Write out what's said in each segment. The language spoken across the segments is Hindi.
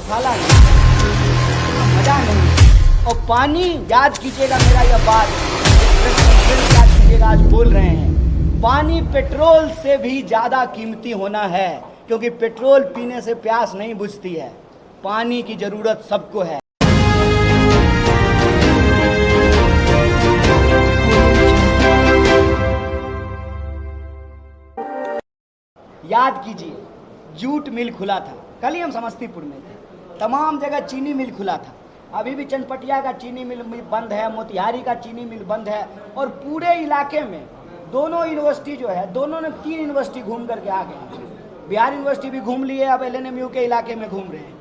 मसाला नहीं, मजा नहीं। और पानी, याद कीजिएगा मेरा यह बात, याद कीजिएगा, आज बोल रहे हैं, पानी पेट्रोल से भी ज़्यादा कीमती होना है, क्योंकि पेट्रोल पीने से प्यास नहीं बुझती है, पानी की ज़रूरत सबको है। याद कीजिए, जूट मिल खुला था, कल ही हम समस्तीपुर में थे, तमाम जगह चीनी मिल खुला था, अभी भी चनपटिया का चीनी मिल बंद है, मोतिहारी का चीनी मिल बंद है, और पूरे इलाके में दोनों यूनिवर्सिटी जो है, दोनों ने 3 यूनिवर्सिटी घूम करके आ गए, बिहार यूनिवर्सिटी भी घूम लिए, अब LNMU के इलाके में घूम रहे हैं।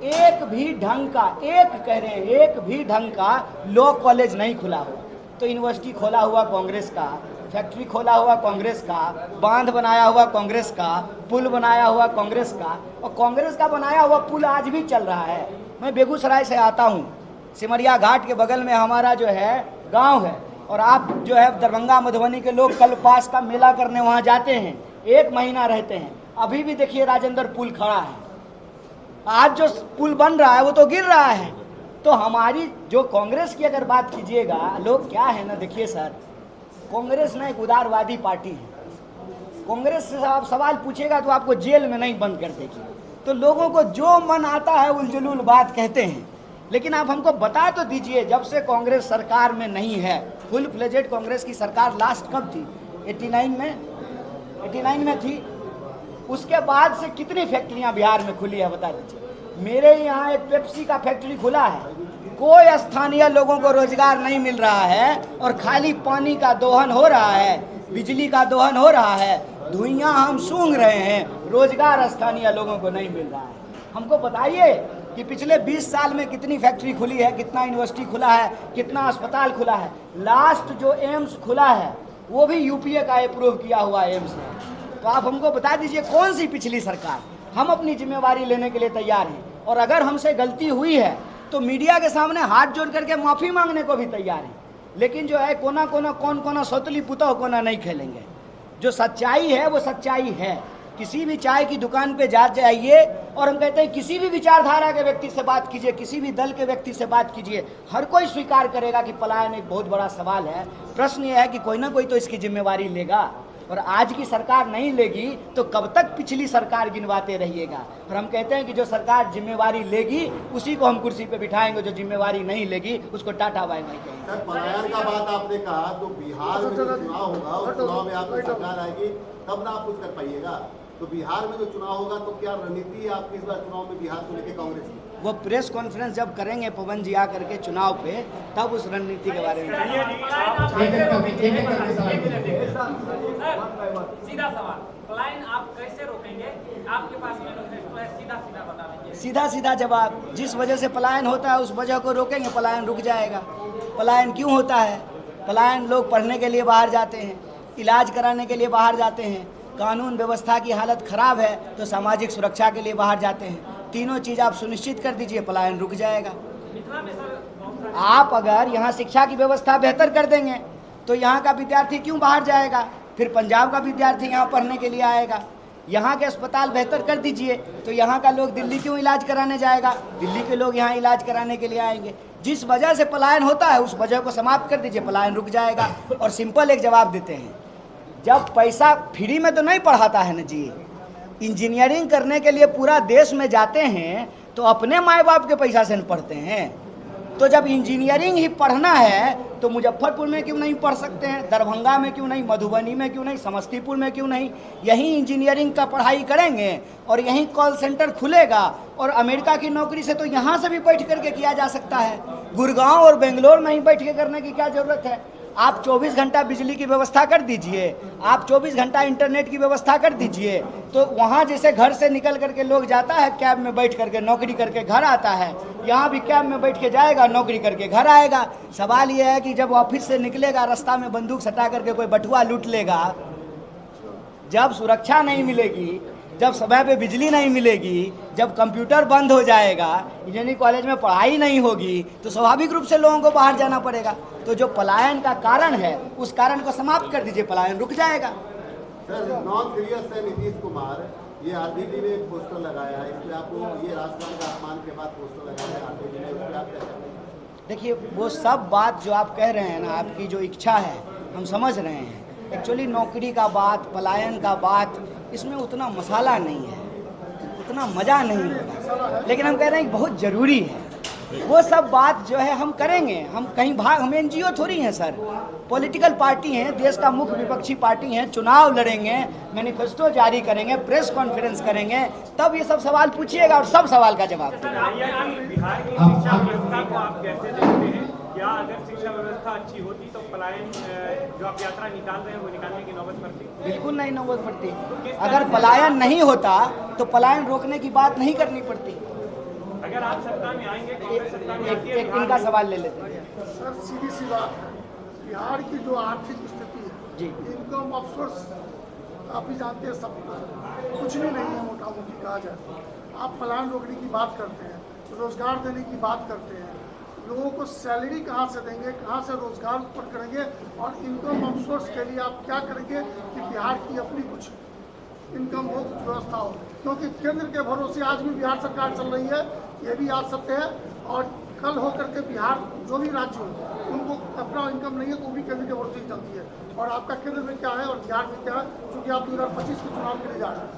एक भी ढंग का, एक कह रहे हैं, एक भी ढंग का लॉ कॉलेज नहीं खुला हो। तो यूनिवर्सिटी खोला हुआ कांग्रेस का, फैक्ट्री खोला हुआ कांग्रेस का, बांध बनाया हुआ कांग्रेस का, पुल बनाया हुआ कांग्रेस का, और कांग्रेस का बनाया हुआ पुल आज भी चल रहा है। मैं बेगूसराय से आता हूँ, सिमरिया घाट के बगल में हमारा जो है गांव है, और आप जो है दरभंगा मधुबनी के लोग कल पास का मेला करने वहाँ जाते हैं, 1 महीना रहते हैं, अभी भी देखिए राजेंद्र पुल खड़ा है, आज जो पुल बन रहा है वो तो गिर रहा है। तो हमारी जो कांग्रेस की अगर बात कीजिएगा, लोग क्या है ना, देखिए सर, कांग्रेस ना एक उदारवादी पार्टी है, कांग्रेस से आप सवाल पूछेगा तो आपको जेल में नहीं बंद कर देगी। तो लोगों को जो मन आता है उलझुल बात कहते हैं, लेकिन आप हमको बता तो दीजिए, जब से कांग्रेस सरकार में नहीं है, फुल फ्लेजेड कांग्रेस की सरकार लास्ट कब थी? 89 में थी। उसके बाद से कितनी फैक्ट्रियां बिहार में खुली है बता दीजिए। मेरे यहाँ एक पेप्सी का फैक्ट्री खुला है, कोई स्थानीय लोगों को रोजगार नहीं मिल रहा है, और खाली पानी का दोहन हो रहा है, बिजली का दोहन हो रहा है, धुइयां हम सूंघ रहे हैं, रोजगार स्थानीय लोगों को नहीं मिल रहा है। हमको बताइए कि पिछले 20 साल में कितनी फैक्ट्री खुली है, कितना यूनिवर्सिटी खुला है, कितना अस्पताल खुला है। लास्ट जो एम्स खुला है वो भी यूपीए का अप्रूव किया हुआ एम्स है। तो आप हमको बता दीजिए कौन सी पिछली सरकार। हम अपनी जिम्मेवारी लेने के लिए तैयार हैं, और अगर हमसे गलती हुई है तो मीडिया के सामने हाथ जोड़ करके माफ़ी मांगने को भी तैयार हैं, लेकिन जो है कोना कोना कौन कोना सौतली पुतौ कोना नहीं खेलेंगे। जो सच्चाई है वो सच्चाई है। किसी भी चाय की दुकान पे जा जाइए, और हम कहते हैं किसी भी विचारधारा के व्यक्ति से बात कीजिए, किसी भी दल के व्यक्ति से बात कीजिए, हर कोई स्वीकार करेगा कि पलायन एक बहुत बड़ा सवाल है। प्रश्न ये है कि कोई ना कोई तो इसकी जिम्मेवारी लेगा, और आज की सरकार नहीं लेगी तो कब तक पिछली सरकार गिनवाते रहिएगा। और हम कहते हैं कि जो सरकार जिम्मेवारी लेगी उसी को हम कुर्सी पे बिठाएंगे, जो जिम्मेवारी नहीं लेगी उसको टाटा बाय बाय कहेंगे। सर, पलायन का बात आपने कहा, तो बिहार में जो चुनाव होगा उस चुनाव में आपकी सरकार आएगी, तब ना आप कुछ कर पाइएगा। तो बिहार में जो चुनाव होगा तो क्या रणनीति है आपकी इस बार चुनाव में बिहार को लेकर कांग्रेस की? वो प्रेस कॉन्फ्रेंस जब करेंगे पवन जी आकर के चुनाव पे, तब उस रणनीति के बारे में। सीधा सवाल, पलायन आप कैसे रोकेंगे? आपके पास मैनिफेस्टो है, सीधा सीधा बता दीजिए। सीधा सीधा जवाब, जिस वजह से पलायन होता है उस वजह को रोकेंगे, पलायन रुक जाएगा। पलायन क्यों होता है? पलायन लोग पढ़ने के लिए बाहर जाते हैं, इलाज कराने के लिए बाहर जाते हैं, कानून व्यवस्था की हालत खराब है तो सामाजिक सुरक्षा के लिए बाहर जाते हैं। तीनों चीज़ आप सुनिश्चित कर दीजिए, पलायन रुक जाएगा। आप अगर यहाँ शिक्षा की व्यवस्था बेहतर कर देंगे तो यहाँ का विद्यार्थी क्यों बाहर जाएगा? फिर पंजाब का विद्यार्थी यहाँ पढ़ने के लिए आएगा। यहाँ के अस्पताल बेहतर कर दीजिए तो यहाँ का लोग दिल्ली क्यों इलाज कराने जाएगा? दिल्ली के लोग यहाँ इलाज कराने के लिए आएंगे। जिस वजह से पलायन होता है उस वजह को समाप्त कर दीजिए, पलायन रुक जाएगा। और सिंपल एक जवाब देते हैं, जब पैसा फ्री में तो नहीं पढ़ाता है ना जी, इंजीनियरिंग करने के लिए पूरा देश में जाते हैं तो अपने माँ बाप के पैसा से पढ़ते हैं। तो जब इंजीनियरिंग ही पढ़ना है तो मुजफ्फरपुर में क्यों नहीं पढ़ सकते हैं, दरभंगा में क्यों नहीं, मधुबनी में क्यों नहीं, समस्तीपुर में क्यों नहीं? यहीं इंजीनियरिंग का पढ़ाई करेंगे और यहीं कॉल सेंटर खुलेगा, और अमेरिका की नौकरी से तो यहाँ से भी बैठ करके किया जा सकता है। गुड़गांव और बेंगलोर में ही बैठ के करने की क्या ज़रूरत है? आप 24 घंटा बिजली की व्यवस्था कर दीजिए, आप 24 घंटा इंटरनेट की व्यवस्था कर दीजिए, तो वहाँ जैसे घर से निकल करके लोग जाता है कैब में बैठ करके नौकरी करके घर आता है, यहाँ भी कैब में बैठ के जाएगा, नौकरी करके घर आएगा। सवाल ये है कि जब ऑफिस से निकलेगा रास्ता में बंदूक सटा करके कोई बटुआ लूट लेगा, जब सुरक्षा नहीं मिलेगी, जब समय पे बिजली नहीं मिलेगी, जब कंप्यूटर बंद हो जाएगा, इंजीनियरिंग कॉलेज में पढ़ाई नहीं होगी, तो स्वाभाविक रूप से लोगों को बाहर जाना पड़ेगा। तो जो पलायन का कारण है उस कारण को समाप्त कर दीजिए, पलायन रुक जाएगा। सर नॉन सीरियस है नीतीश कुमार, ये आरजेडी ने एक पोस्टर लगाया है, इसमें आपको ये राजस्थान का अपमान के बाद पोस्टर लगाया है आरजेडी ने, उस पर आप क्या कहते हैं? देखिए वो सब बात जो आप कह रहे हैं ना, आपकी जो इच्छा है हम समझ रहे हैं। एक्चुअली नौकरी का बात, पलायन का बात, इसमें उतना मसाला नहीं है, उतना मज़ा नहीं होगा, लेकिन हम कह रहे हैं कि बहुत ज़रूरी है। वो सब बात जो है हम करेंगे, हम कहीं भाग, हम एनजीओ थोड़ी हैं सर, पॉलिटिकल पार्टी हैं, देश का मुख्य विपक्षी पार्टी हैं, चुनाव लड़ेंगे, मैनिफेस्टो जारी करेंगे, प्रेस कॉन्फ्रेंस करेंगे, तब ये सब सवाल पूछिएगा और सब सवाल का जवाब देंगे। बिहार की शिक्षा व्यवस्था को आप कैसे देखते हैं? क्या अगर शिक्षा व्यवस्था अच्छी होती तो पलायन जो आप यात्रा निकाल रहे हैं वो निकालने की नौबत पड़ती? बिल्कुल नहीं नौबत पड़ती। अगर पलायन नहीं होता तो पलायन रोकने की बात नहीं करनी पड़ती। अगर आप सत्ता में आएंगे, कांग्रेस सत्ता में आती है, एक इनका सवाल ले लेते हैं सर। सीधी सी बात है, बिहार की जो आर्थिक स्थिति है जी, इनकम ऑफ सोर्स आप भी जानते हैं, सब कुछ भी नहीं है मोटा मोटी कहा जाए। आप पलायन रोकने की बात करते हैं, रोजगार देने की बात करते हैं, लोगों को सैलरी कहाँ से देंगे, कहाँ से रोजगार उत्पन्न करेंगे, और इनकम ऑफ सोर्स के लिए आप क्या करेंगे कि बिहार की अपनी कुछ इनकम हो, कुछ व्यवस्था हो। क्योंकि केंद्र के भरोसे आज भी बिहार सरकार चल रही है, ये भी आज सत्य है, और कल होकर के बिहार जो भी राज्य हो उनको अपना इनकम नहीं है तो वो भी केंद्र के भरोसे ही चलती है। और आपका केंद्र में क्या है और बिहार में क्या है, क्योंकि आप 2025 के चुनाव के लिए जा रहे हैं,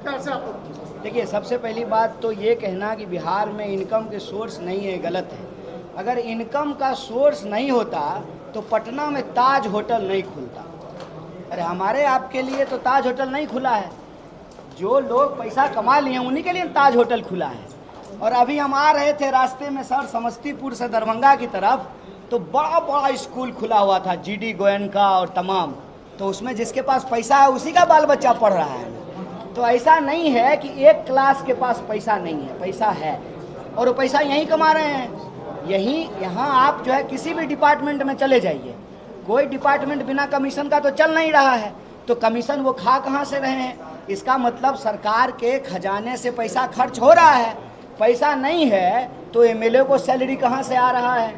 कैसे आप लोग? देखिए सबसे पहली बात तो ये कहना कि बिहार में इनकम के सोर्स नहीं है, गलत है। अगर इनकम का सोर्स नहीं होता तो पटना में ताज होटल नहीं खुलता। अरे हमारे आपके लिए तो ताज होटल नहीं खुला है, जो लोग पैसा कमा लिए हैं उन्हीं के लिए ताज होटल खुला है। और अभी हम आ रहे थे रास्ते में सर, समस्तीपुर से दरभंगा की तरफ, तो बड़ा बड़ा स्कूल खुला हुआ था, जीडी गोयनका और तमाम, तो उसमें जिसके पास पैसा है उसी का बाल बच्चा पढ़ रहा है। तो ऐसा नहीं है कि एक क्लास के पास पैसा नहीं है, पैसा है, और वो पैसा यहीं कमा रहे हैं। यहाँ आप जो है किसी भी डिपार्टमेंट में चले जाइए, कोई डिपार्टमेंट बिना कमीशन का तो चल नहीं रहा है, तो कमीशन वो खा कहाँ से रहे हैं? इसका मतलब सरकार के खजाने से पैसा खर्च हो रहा है। पैसा नहीं है तो एमएलए को सैलरी कहाँ से आ रहा है?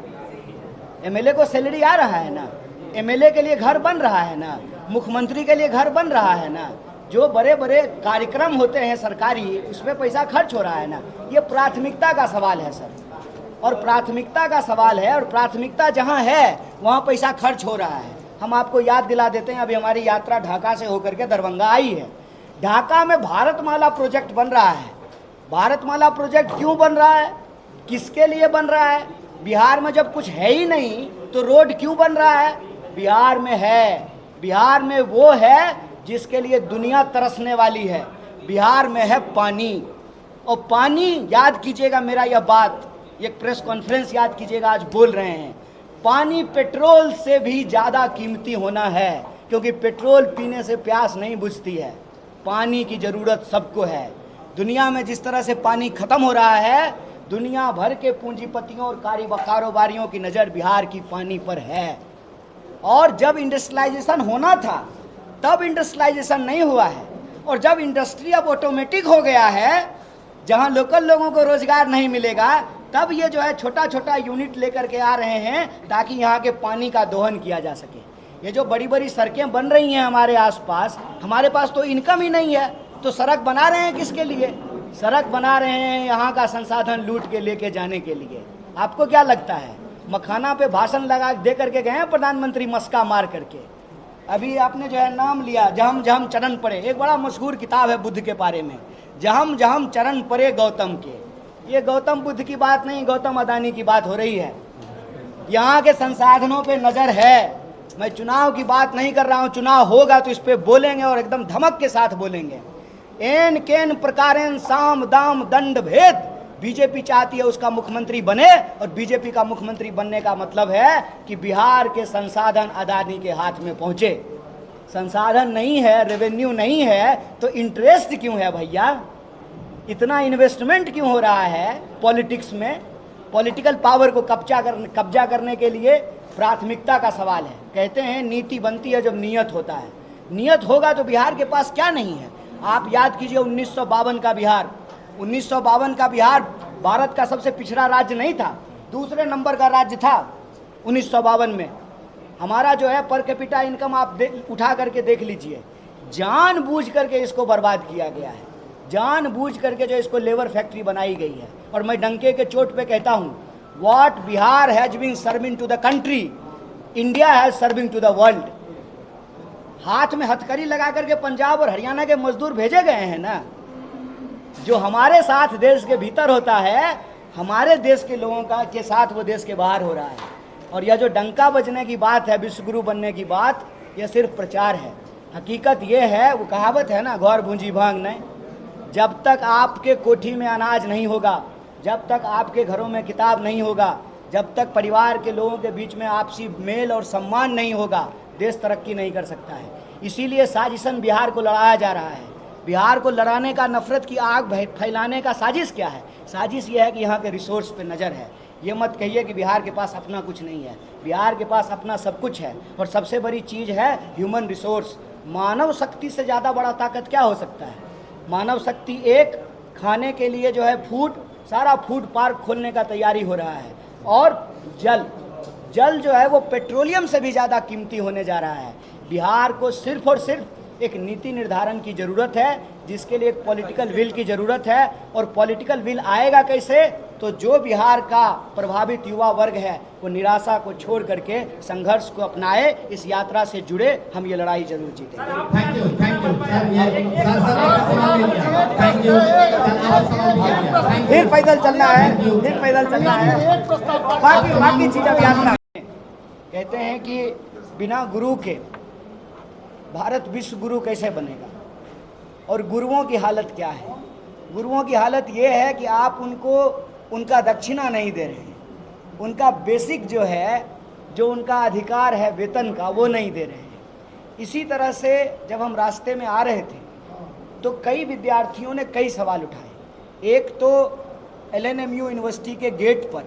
एमएलए को सैलरी आ रहा है ना, एमएलए के लिए घर बन रहा है ना, मुख्यमंत्री के लिए घर बन रहा है ना, जो बड़े बड़े कार्यक्रम होते हैं सरकारी उसमें पैसा खर्च हो रहा है ना। ये प्राथमिकता का सवाल है सर, और प्राथमिकता का सवाल है, और प्राथमिकता जहाँ है वहाँ पैसा खर्च हो रहा है। हम आपको याद दिला देते हैं, अभी हमारी यात्रा ढाका से होकर के दरभंगा आई है। ढाका में भारतमाला प्रोजेक्ट बन रहा है। भारतमाला प्रोजेक्ट क्यों बन रहा है, किसके लिए बन रहा है? बिहार में जब कुछ है ही नहीं तो रोड क्यों बन रहा है? बिहार में है, बिहार में वो है जिसके लिए दुनिया तरसने वाली है। बिहार में है पानी, और पानी याद कीजिएगा मेरा यह बात, एक प्रेस कॉन्फ्रेंस याद कीजिएगा, आज बोल रहे हैं, पानी पेट्रोल से भी ज़्यादा कीमती होना है, क्योंकि पेट्रोल पीने से प्यास नहीं बुझती है, पानी की ज़रूरत सबको है। दुनिया में जिस तरह से पानी ख़त्म हो रहा है, दुनिया भर के पूंजीपतियों और कारोबारियों की नज़र बिहार की पानी पर है। और जब इंडस्ट्रियलाइजेशन होना था तब इंडस्ट्रियलाइजेशन नहीं हुआ है, और जब इंडस्ट्री अब ऑटोमेटिक हो गया है, जहां लोकल लोगों को रोजगार नहीं मिलेगा, तब ये जो है छोटा छोटा यूनिट लेकर के आ रहे हैं ताकि यहाँ के पानी का दोहन किया जा सके। ये जो बड़ी बड़ी सड़कें बन रही हैं हमारे आसपास, हमारे पास तो इनकम ही नहीं है, तो सड़क बना रहे हैं किसके लिए? सड़क बना रहे हैं यहाँ का संसाधन लूट के लेके जाने के लिए। आपको क्या लगता है, मखाना पे भाषण लगा दे करके गए हैं प्रधानमंत्री मस्का मार करके? अभी आपने जो है नाम लिया, जहम जहम चरण पड़े, एक बड़ा मशहूर किताब है बुद्ध के बारे में, जहम जहम चरण पड़े गौतम के। ये गौतम बुद्ध की बात नहीं, गौतम अदानी की बात हो रही है। यहाँ के संसाधनों पे नज़र है। मैं चुनाव की बात नहीं कर रहा हूँ, चुनाव होगा तो इस पे बोलेंगे और एकदम धमक के साथ बोलेंगे। एन केन प्रकारेण साम दाम दंड भेद, बीजेपी चाहती है उसका मुख्यमंत्री बने, और बीजेपी का मुख्यमंत्री बनने का मतलब है कि बिहार के संसाधन अदानी के हाथ में पहुंचे। संसाधन नहीं है, रेवेन्यू नहीं है, तो इंटरेस्ट क्यों है भैया? इतना इन्वेस्टमेंट क्यों हो रहा है पॉलिटिक्स में? पॉलिटिकल पावर को कब्जा करने के लिए प्राथमिकता का सवाल है। कहते हैं नीति बनती है जब नियत होता है। नियत होगा तो बिहार के पास क्या नहीं है? आप याद कीजिए 1952 का बिहार, 1952 का बिहार भारत का सबसे पिछड़ा राज्य नहीं था, दूसरे नंबर का राज्य था 1952 में। हमारा जो है पर कैपिटा इनकम आप उठा करके देख लीजिए, जानबूझ करके इसको बर्बाद किया गया है, जानबूझ करके जो इसको लेबर फैक्ट्री बनाई गई है। और मैं डंके के चोट पे कहता हूँ, what Bihar has been serving to the country, India has serving to the world. हाथ में हथकड़ी लगा करके पंजाब और हरियाणा के मजदूर भेजे गए हैं ना, जो हमारे साथ देश के भीतर होता है, हमारे देश के लोगों का के साथ वो देश के बाहर हो रहा है। और यह जो डंका बजने की बात है, विश्वगुरु बनने की बात, यह सिर्फ प्रचार है। हकीकत ये है, वो कहावत है ना, गौर भूंजी भांग नहीं। जब तक आपके कोठी में अनाज नहीं होगा, जब तक आपके घरों में किताब नहीं होगा, जब तक परिवार के लोगों के बीच में आपसी मेल और सम्मान नहीं होगा, देश तरक्की नहीं कर सकता है। इसीलिए साजिशन बिहार को लड़ाया जा रहा है। बिहार को लड़ाने का, नफरत की आग फैलाने का साजिश क्या है? साजिश ये है कि यहाँ के रिसोर्स पे नज़र है। ये मत कहिए कि बिहार के पास अपना कुछ नहीं है, बिहार के पास अपना सब कुछ है। और सबसे बड़ी चीज़ है ह्यूमन रिसोर्स। मानव शक्ति से ज़्यादा बड़ा ताकत क्या हो सकता है? मानव शक्ति एक, खाने के लिए जो है फूड, सारा फूड पार्क खोलने का तैयारी हो रहा है। और जल, जल जो है वो पेट्रोलियम से भी ज़्यादा कीमती होने जा रहा है। बिहार को सिर्फ और सिर्फ एक नीति निर्धारण की ज़रूरत है, जिसके लिए एक पॉलिटिकल विल की ज़रूरत है। और पॉलिटिकल विल आएगा कैसे? तो जो बिहार का प्रभावित युवा वर्ग है वो निराशा को छोड़ करके संघर्ष को अपनाए, इस यात्रा से जुड़े, हम ये लड़ाई जरूर जीतेंगे। Thank you sir. फिर पैदल चलना है, फिर पैदल चलना है, बाकी चीज़ अब यात्रा। कहते हैं कि बिना गुरु के भारत विश्व गुरु कैसे बनेगा? और गुरुओं की हालत क्या है? गुरुओं की हालत ये है कि आप उनको उनका दक्षिणा नहीं दे रहे हैं, उनका बेसिक जो है, जो उनका अधिकार है वेतन का, वो नहीं दे रहे हैं। इसी तरह से जब हम रास्ते में आ रहे थे तो कई विद्यार्थियों ने कई सवाल उठाए। एक तो LNMU यूनिवर्सिटी के गेट पर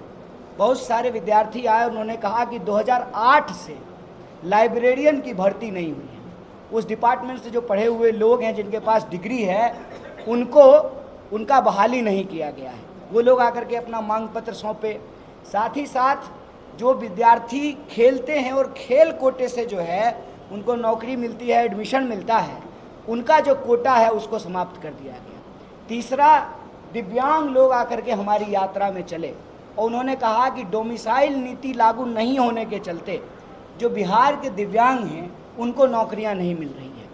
बहुत सारे विद्यार्थी आए, उन्होंने कहा कि 2008 से लाइब्रेरियन की भर्ती नहीं हुई है। उस डिपार्टमेंट से जो पढ़े हुए लोग हैं, जिनके पास डिग्री है, उनको उनका बहाली नहीं किया गया है। वो लोग आकर के अपना मांग पत्र सौंपे। साथ ही साथ जो विद्यार्थी खेलते हैं और खेल कोटे से जो है उनको नौकरी मिलती है, एडमिशन मिलता है, उनका जो कोटा है उसको समाप्त कर दिया गया। तीसरा, दिव्यांग लोग आकर के हमारी यात्रा में चले और उन्होंने कहा कि डोमिसाइल नीति लागू नहीं होने के चलते जो बिहार के दिव्यांग हैं उनको नौकरियां नहीं मिल रही हैं।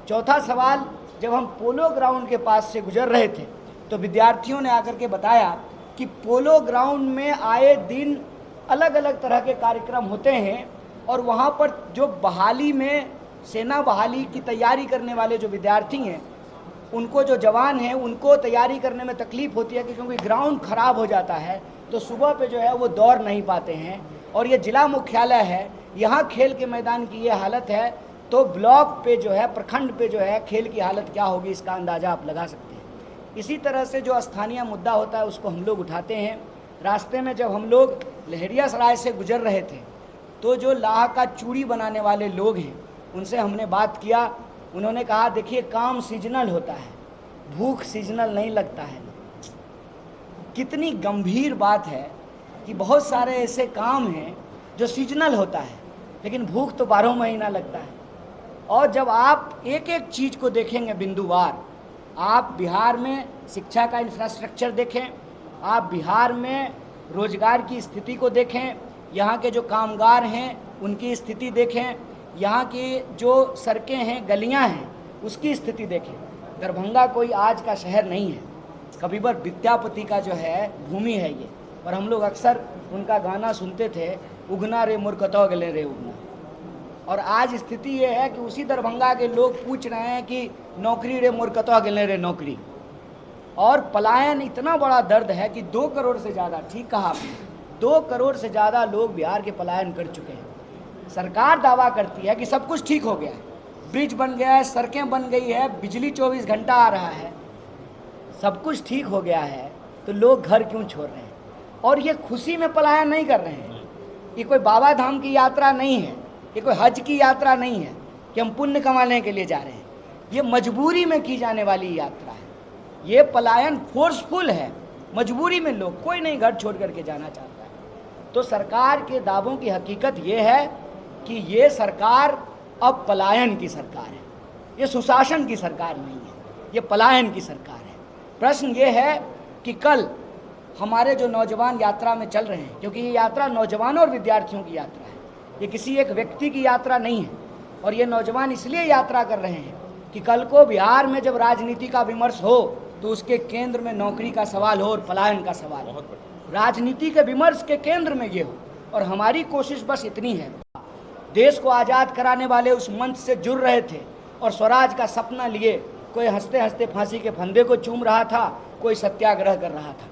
चौथा सवाल, जब हम पोलो ग्राउंड के पास से गुजर रहे थे तो विद्यार्थियों ने आकर के बताया कि पोलो ग्राउंड में आए दिन अलग अलग तरह के कार्यक्रम होते हैं और वहाँ पर जो बहाली में, सेना बहाली की तैयारी करने वाले जो विद्यार्थी हैं, उनको, जो जवान हैं, उनको तैयारी करने में तकलीफ़ होती है क्योंकि ग्राउंड ख़राब हो जाता है, तो सुबह पे जो है वो दौड़ नहीं पाते हैं। और ये जिला मुख्यालय है, यहाँ खेल के मैदान की ये हालत है, तो ब्लॉक पे जो है, प्रखंड पे जो है खेल की हालत क्या होगी, इसका अंदाज़ा आप लगा सकते हैं। इसी तरह से जो स्थानीय मुद्दा होता है उसको हम लोग उठाते हैं। रास्ते में जब हम लोग लहरियासराय से गुजर रहे थे तो जो लाह का चूड़ी बनाने वाले लोग हैं उनसे हमने बात किया। उन्होंने कहा, देखिए काम सीजनल होता है, भूख सीजनल नहीं लगता है। कितनी गंभीर बात है कि बहुत सारे ऐसे काम हैं जो सीजनल होता है, लेकिन भूख तो 12 महीना लगता है। और जब आप एक एक चीज़ को देखेंगे बिंदुवार, आप बिहार में शिक्षा का इंफ्रास्ट्रक्चर देखें, आप बिहार में रोजगार की स्थिति को देखें, यहाँ के जो कामगार हैं उनकी स्थिति देखें, यहाँ की जो सड़कें हैं, गलियाँ हैं, उसकी स्थिति देखें। दरभंगा कोई आज का शहर नहीं है, कबीर विद्यापति का जो है भूमि है ये। और हम लोग अक्सर उनका गाना सुनते थे, उगना रे मुर्कतौ गले रे उगना। और आज स्थिति ये है कि उसी दरभंगा के लोग पूछ रहे हैं कि नौकरी रे मुर्कतौ गले रे नौकरी। और पलायन इतना बड़ा दर्द है कि 2 करोड़ से ज़्यादा, ठीक कहा आपने, 2 करोड़ से ज़्यादा लोग बिहार के पलायन कर चुके हैं। सरकार दावा करती है कि सब कुछ ठीक हो गया है, ब्रिज बन गया है, सड़कें बन गई है, बिजली 24 घंटा आ रहा है, सब कुछ ठीक हो गया है, तो लोग घर क्यों छोड़ रहे हैं? और ये खुशी में पलायन नहीं कर रहे हैं। ये कोई बाबा धाम की यात्रा नहीं है, ये कोई हज की यात्रा नहीं है कि हम पुण्य कमाने के लिए जा रहे हैं। ये मजबूरी में की जाने वाली यात्रा है। ये पलायन फोर्सफुल है, मजबूरी में लोग, कोई नहीं घर छोड़ करके जाना चाहता है। तो सरकार के दावों की हकीकत ये है कि ये सरकार अब पलायन की सरकार है। ये सुशासन की सरकार नहीं है, ये पलायन की सरकार है। प्रश्न ये है कि कल हमारे जो नौजवान यात्रा में चल रहे हैं, क्योंकि ये यात्रा नौजवानों और विद्यार्थियों की यात्रा है, ये किसी एक व्यक्ति की यात्रा नहीं है। और ये नौजवान इसलिए यात्रा कर रहे हैं कि कल को बिहार में जब राजनीति का विमर्श हो तो उसके केंद्र में नौकरी का सवाल हो और पलायन का सवाल हो, राजनीति के विमर्श के केंद्र में ये हो। और हमारी कोशिश बस इतनी है, देश को आज़ाद कराने वाले उस मंच से जुड़ रहे थे और स्वराज का सपना लिए कोई हंसते हंसते फांसी के फंदे को चूम रहा था, कोई सत्याग्रह कर रहा था।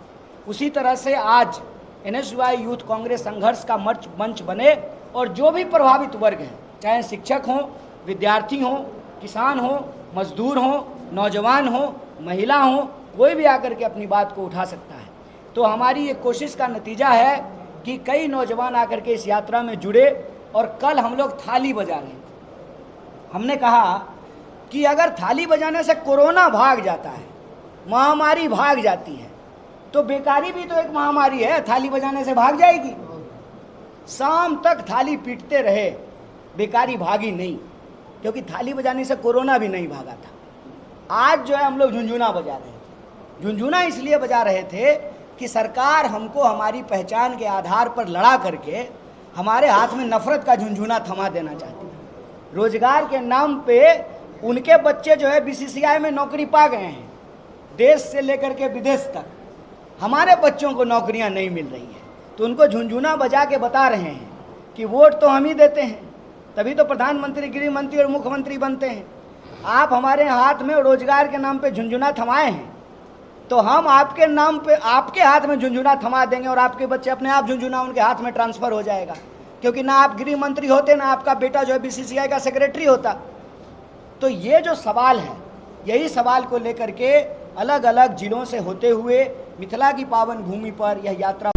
उसी तरह से आज NSY यूथ कांग्रेस संघर्ष का मंच बने और जो भी प्रभावित वर्ग हैं, चाहे शिक्षक हों, विद्यार्थी हों, किसान हों, मजदूर हों, नौजवान हों, महिला हों, कोई भी आकर के अपनी बात को उठा सकता है। तो हमारी ये कोशिश का नतीजा है कि कई नौजवान आकर के इस यात्रा में जुड़े और कल हम लोग थाली बजा रहे थे। हमने कहा कि अगर थाली बजाने से कोरोना भाग जाता है, महामारी भाग जाती है, तो बेकारी भी तो एक महामारी है, थाली बजाने से भाग जाएगी। शाम तक थाली पीटते रहे, बेकारी भागी नहीं, क्योंकि थाली बजाने से कोरोना भी नहीं भागा था। आज जो है हम लोग झुनझुना बजा रहे थे। झुनझुना इसलिए बजा रहे थे कि सरकार हमको हमारी पहचान के आधार पर लड़ा करके हमारे हाथ में नफरत का झुनझुना थमा देना चाहती है। रोजगार के नाम पे उनके बच्चे जो है BCCI में नौकरी पा गए हैं, देश से लेकर के विदेश तक। हमारे बच्चों को नौकरियां नहीं मिल रही हैं, तो उनको झुनझुना बजा के बता रहे हैं कि वोट तो हम ही देते हैं, तभी तो प्रधानमंत्री, गृह मंत्री और मुख्यमंत्री बनते हैं। आप हमारे हाथ में रोजगार के नाम पे झुनझुना थमाए हैं, तो हम आपके नाम पे आपके हाथ में झुनझुना थमा देंगे और आपके बच्चे अपने आप झुनझुना उनके हाथ में ट्रांसफ़र हो जाएगा। क्योंकि ना आप गृह मंत्री होते, ना आपका बेटा जो है BCCI का सेक्रेटरी होता। तो ये जो सवाल है, यही सवाल को लेकर के अलग अलग जिलों से होते हुए मिथिला की पावन भूमि पर यह यात्रा